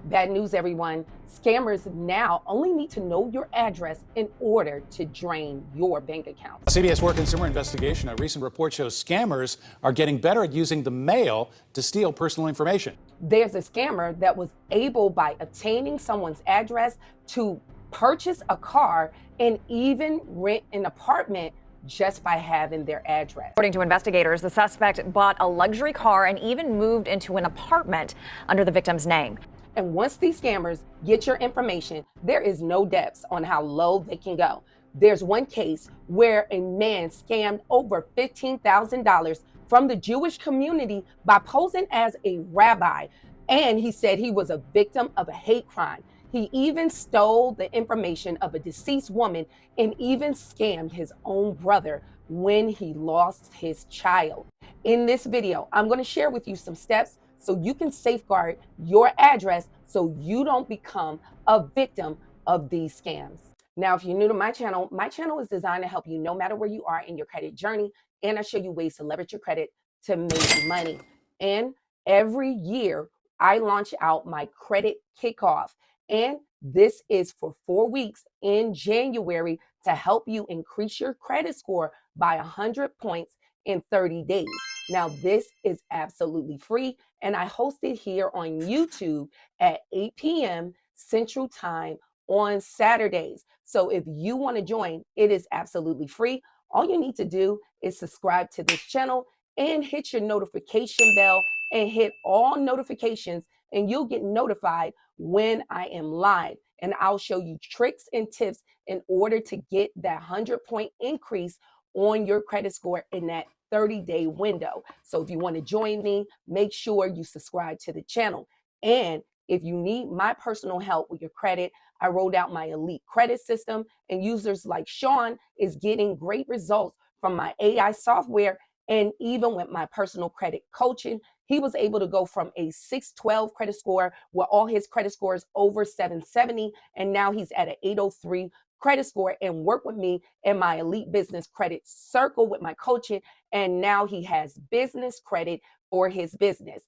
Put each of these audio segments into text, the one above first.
Bad news, everyone. Scammers now only need to know your address in order to drain your bank account. CBS World Consumer Investigation, a recent report shows scammers are getting better at using the mail to steal personal information. There's a scammer that was able, by obtaining someone's address, to purchase a car and even rent an apartment just by having their address. According to investigators, the suspect bought a luxury car and even moved into an apartment under the victim's name. And once these scammers get your information, there is no depths on how low they can go. There's one case where a man scammed over $15,000 from the Jewish community by posing as a rabbi. And he said he was a victim of a hate crime. He even stole the information of a deceased woman and even scammed his own brother when he lost his child. In this video, I'm going to share with you some steps so you can safeguard your address so you don't become a victim of these scams. Now, if you're new to my channel is designed to help you no matter where you are in your credit journey, and I show you ways to leverage your credit to make money. And every year, I launch out my credit kickoff, and this is for 4 weeks in January to help you increase your credit score by 100 points in 30 days. Now, this is absolutely free, and I host it here on YouTube at 8 p.m. Central Time on Saturdays. So if you want to join, it is absolutely free. All you need to do is subscribe to this channel and hit your notification bell and hit all notifications, and you'll get notified when I am live. And I'll show you tricks and tips in order to get that 100-point increase on your credit score in that 30-day window. So if you want to join me, make sure you subscribe to the channel. And if you need my personal help with your credit, I rolled out my elite credit system, and users like Sean is getting great results from my AI software. And even with my personal credit coaching, he was able to go from a 612 credit score where all his credit scores over 770, and now he's at an 803 credit score, and work with me in my elite business credit circle with my coaching. And now he has business credit for his business.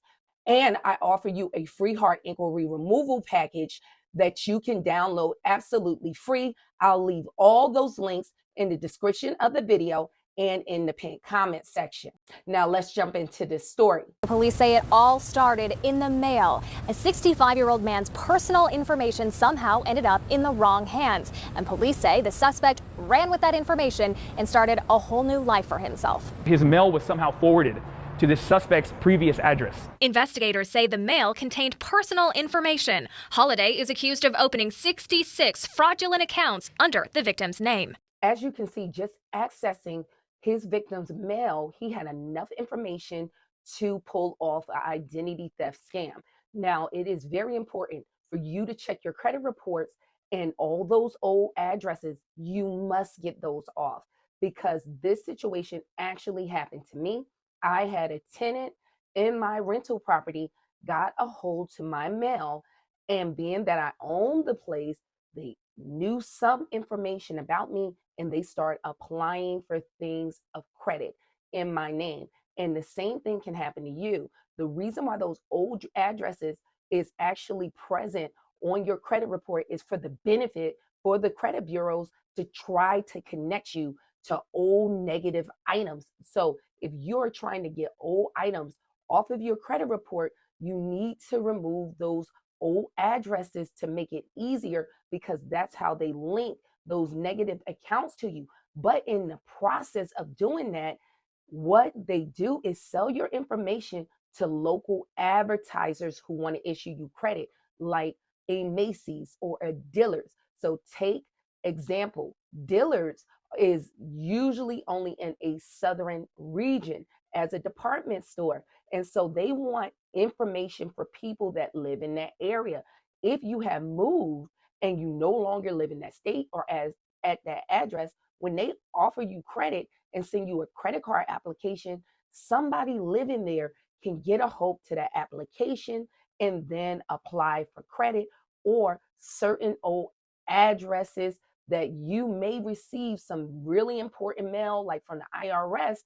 And I offer you a free heart inquiry removal package that you can download absolutely free. I'll leave all those links in the description of the video and in the pinned comment section. Now let's jump into this story. Police say it all started in the mail. A 65-year-old man's personal information somehow ended up in the wrong hands. And police say the suspect ran with that information and started a whole new life for himself. His mail was somehow forwarded to the suspect's previous address. Investigators say the mail contained personal information. Holiday is accused of opening 66 fraudulent accounts under the victim's name. As you can see, just accessing his victim's mail, he had enough information to pull off an identity theft scam. Now, it is very important for you to check your credit reports, and all those old addresses, you must get those off, because this situation actually happened to me. I had a tenant in my rental property got a hold to my mail, and being that I owned the place, they knew some information about me, and they start applying for things of credit in my name. And the same thing can happen to you. The reason why those old addresses is actually present on your credit report is for the benefit for the credit bureaus to try to connect you to old negative items. So if you're trying to get old items off of your credit report, you need to remove those old addresses to make it easier, because that's how they link those negative accounts to you. But in the process of doing that, what they do is sell your information to local advertisers who want to issue you credit, like a Macy's or a Dillard's. So take example, Dillard's is usually only in a southern region as a department store. And so they want information for people that live in that area. If you have moved and you no longer live in that state or at that address, when they offer you credit and send you a credit card application, somebody living there can get a hold to that application and then apply for credit. Or certain old addresses that you may receive some really important mail, like from the IRS,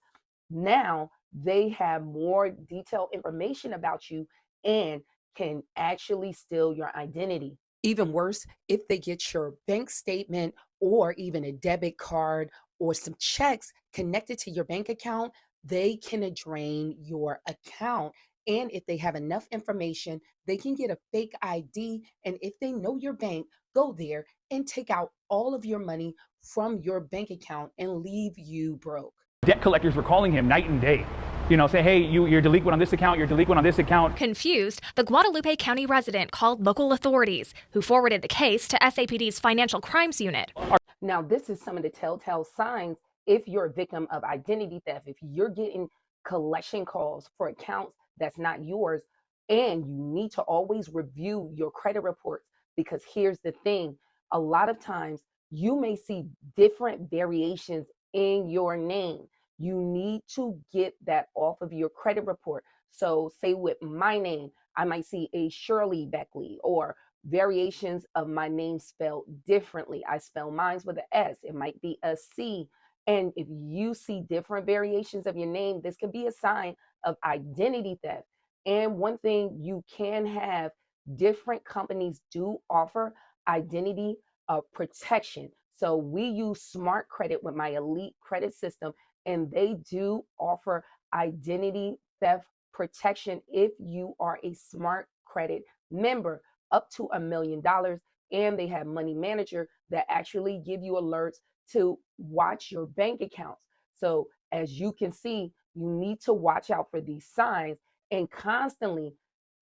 now they have more detailed information about you and can actually steal your identity. Even worse, if they get your bank statement or even a debit card or some checks connected to your bank account, they can drain your account. And if they have enough information, they can get a fake ID. And if they know your bank, go there and take out all of your money from your bank account and leave you broke. Debt collectors were calling him night and day. Say, hey, you're delinquent on this account, you're delinquent on this account. Confused, the Guadalupe County resident called local authorities, who forwarded the case to SAPD's Financial Crimes Unit. Now, this is some of the telltale signs if you're a victim of identity theft. If you're getting collection calls for accounts that's not yours, and you need to always review your credit reports, because here's the thing, a lot of times you may see different variations in your name. You need to get that off of your credit report. So say with my name, I might see a Shirley Beckley, or variations of my name spelled differently. I spell mine with an S. It might be a C. And if you see different variations of your name, this could be a sign of identity theft. And one thing you can have, different companies do offer identity protection. So we use Smart Credit with my Elite Credit System, and they do offer identity theft protection if you are a Smart Credit member, up to $1 million. And they have Money Manager that actually give you alerts to watch your bank accounts. So as you can see, you need to watch out for these signs and constantly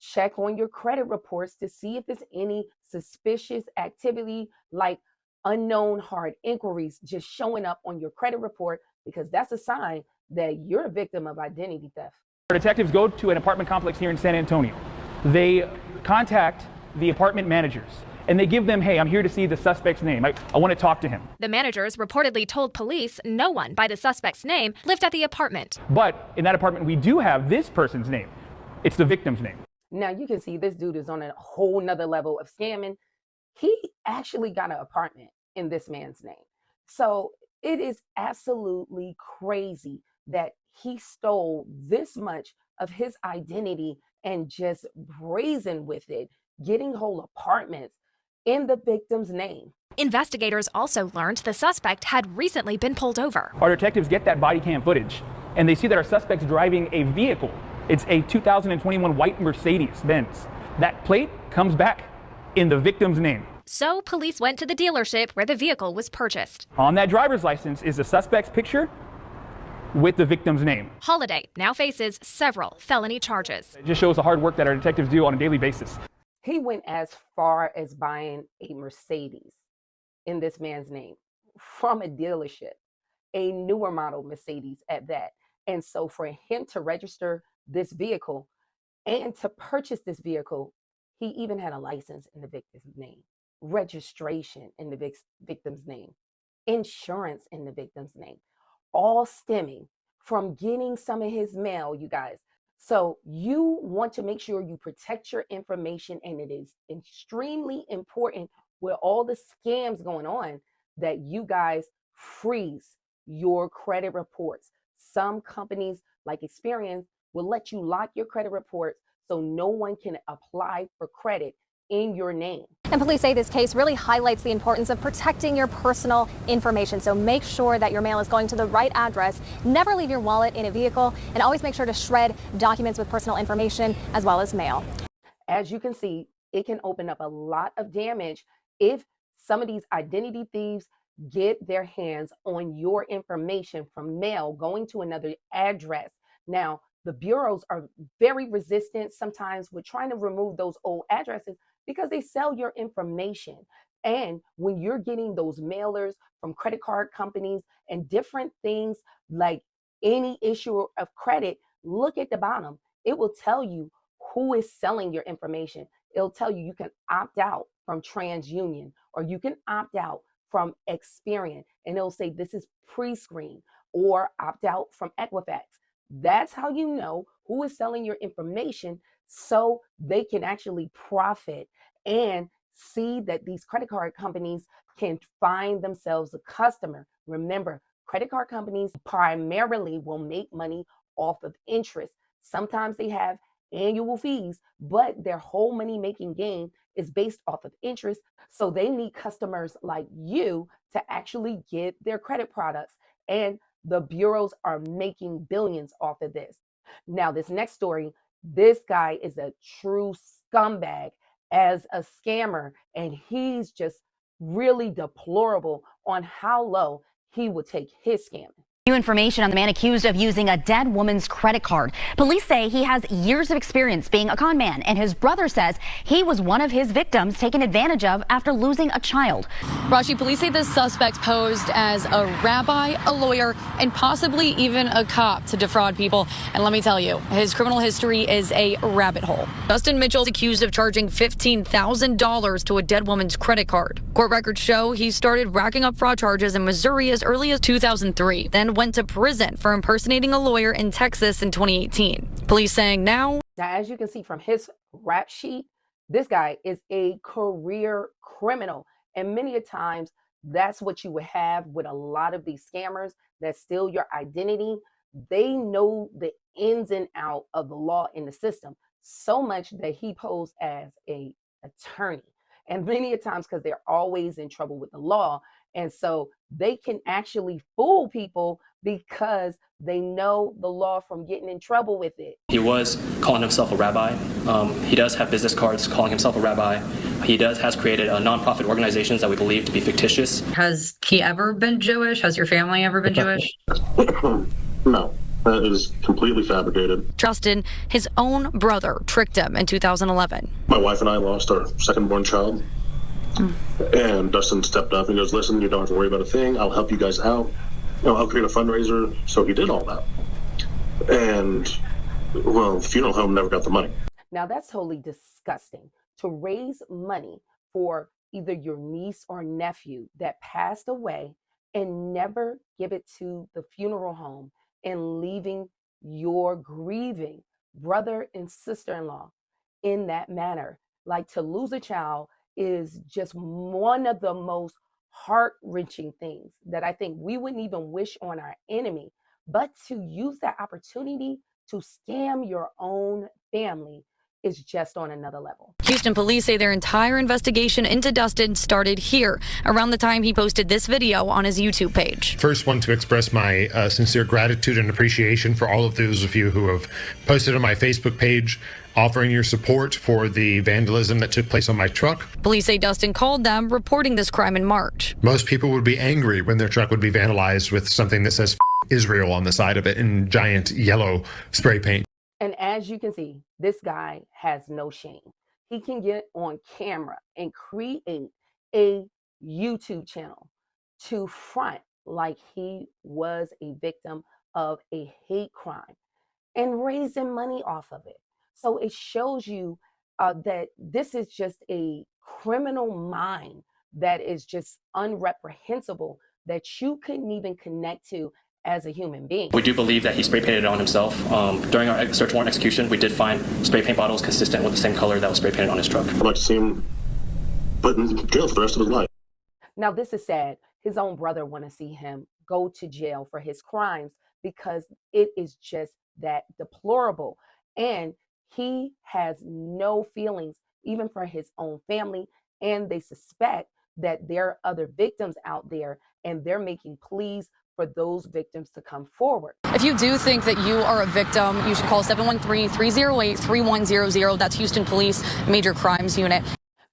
check on your credit reports to see if there's any suspicious activity, like unknown hard inquiries just showing up on your credit report, because that's a sign that you're a victim of identity theft. Detectives go to an apartment complex here in San Antonio. They contact the apartment managers and they give them, hey, I'm here to see the suspect's name. I want to talk to him. The managers reportedly told police no one by the suspect's name lived at the apartment. But in that apartment, we do have this person's name. It's the victim's name. Now you can see this dude is on a whole nother level of scamming. He actually got an apartment in this man's name. So it is absolutely crazy that he stole this much of his identity and just brazen with it, getting whole apartments in the victim's name. Investigators also learned the suspect had recently been pulled over. Our detectives get that body cam footage and they see that our suspect's driving a vehicle. It's a 2021 white Mercedes-Benz. That plate comes back in the victim's name. So police went to the dealership where the vehicle was purchased. On that driver's license is the suspect's picture with the victim's name. Holiday now faces several felony charges. It just shows the hard work that our detectives do on a daily basis. He went as far as buying a Mercedes in this man's name from a dealership, a newer model Mercedes at that. And so for him to register this vehicle and to purchase this vehicle, he even had a license in the victim's name, registration in the victim's name, insurance in the victim's name, all stemming from getting some of his mail, you guys. So you want to make sure you protect your information, and it is extremely important with all the scams going on that you guys freeze your credit reports. Some companies like Experian will let you lock your credit reports so no one can apply for credit in your name. And police say this case really highlights the importance of protecting your personal information. So make sure that your mail is going to the right address. Never leave your wallet in a vehicle, and always make sure to shred documents with personal information as well as mail. As you can see, it can open up a lot of damage if some of these identity thieves get their hands on your information from mail going to another address. Now, the bureaus are very resistant sometimes with trying to remove those old addresses because they sell your information. And when you're getting those mailers from credit card companies and different things, like any issuer of credit, look at the bottom. It will tell you who is selling your information. It'll tell you can opt out from TransUnion, or you can opt out from Experian, and it'll say this is pre-screen, or opt out from Equifax. That's how you know who is selling your information, so they can actually profit and see that these credit card companies can find themselves a customer. Remember, credit card companies primarily will make money off of interest. Sometimes they have annual fees, but their whole money making game is based off of interest. So they need customers like you to actually get their credit products. And the bureaus are making billions off of this. Now, this next story, this guy is a true scumbag as a scammer, and he's just really deplorable on how low he would take his scamming. New information on the man accused of using a dead woman's credit card. Police say he has years of experience being a con man, and his brother says he was one of his victims taken advantage of after losing a child. Rashi, police say the suspect posed as a rabbi, a lawyer, and possibly even a cop to defraud people. And let me tell you, his criminal history is a rabbit hole. Justin Mitchell's accused of charging $15,000 to a dead woman's credit card. Court records show he started racking up fraud charges in Missouri as early as 2003, then went to prison for impersonating a lawyer in Texas in 2018. Police saying now, as you can see from his rap sheet, this guy is a career criminal. And many a times that's what you would have with a lot of these scammers that steal your identity. They know the ins and out of the law in the system so much that he posed as a attorney. And many a times, because they're always in trouble with the law, and so they can actually fool people because they know the law from getting in trouble with it. He was calling himself a rabbi. He does have business cards calling himself a rabbi. He has created nonprofit organizations that we believe to be fictitious. has he ever been Jewish? Has your family ever been Jewish? No. That is completely fabricated. Justin, his own brother, tricked him in 2011. My wife and I lost our second-born child. And Dustin stepped up and goes, listen, you don't have to worry about a thing. I'll help you guys out. I'll create a fundraiser. So he did all that. And, well, the funeral home never got the money. Now, that's totally disgusting to raise money for either your niece or nephew that passed away and never give it to the funeral home and leaving your grieving brother and sister-in-law in that manner. Like, to lose a child is just one of the most heart-wrenching things that I think we wouldn't even wish on our enemy. But to use that opportunity to scam your own family is just on another level. Houston police say their entire investigation into Dustin started here, around the time he posted this video on his YouTube page. First, want to express my sincere gratitude and appreciation for all of those of you who have posted on my Facebook page, offering your support for the vandalism that took place on my truck. Police say Dustin called them, reporting this crime in March. Most people would be angry when their truck would be vandalized with something that says Israel on the side of it in giant yellow spray paint. And as you can see, this guy has no shame. He can get on camera and create a YouTube channel to front like he was a victim of a hate crime and raising money off of it. So it shows you that this is just a criminal mind that is just unreprehensible, that you couldn't even connect to as a human being. We do believe that he spray painted it on himself. During our search warrant execution, we did find spray paint bottles consistent with the same color that was spray painted on his truck. I'd like to see him put in jail for the rest of his life. Now, this is sad. His own brother want to see him go to jail for his crimes because it is just that deplorable. And he has no feelings, even for his own family. And they suspect that there are other victims out there, and they're making pleas for those victims to come forward. If you do think that you are a victim, you should call 713-308-3100. That's Houston Police Major Crimes Unit.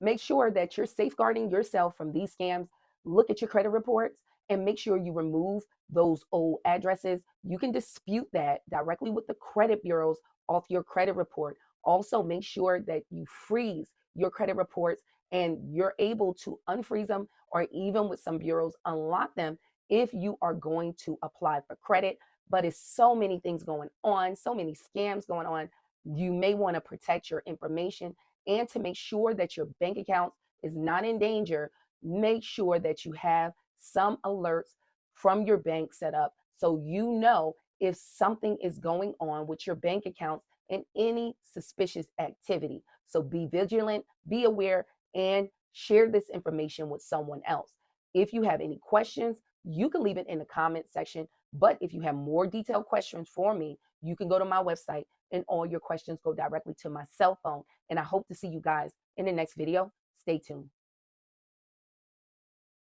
Make sure that you're safeguarding yourself from these scams. Look at your credit reports and make sure you remove those old addresses. You can dispute that directly with the credit bureaus off your credit report. Also, make sure that you freeze your credit reports and you're able to unfreeze them, or even with some bureaus, unlock them if you are going to apply for credit. But it's so many things going on, so many scams going on. You may want to protect your information, and to make sure that your bank account is not in danger, make sure that you have some alerts from your bank set up so you know if something is going on with your bank accounts and any suspicious activity. So be vigilant, be aware, and share this information with someone else. If you have any questions, you can leave it in the comment section. But if you have more detailed questions for me, you can go to my website and all your questions go directly to my cell phone. And I hope to see you guys in the next video. Stay tuned.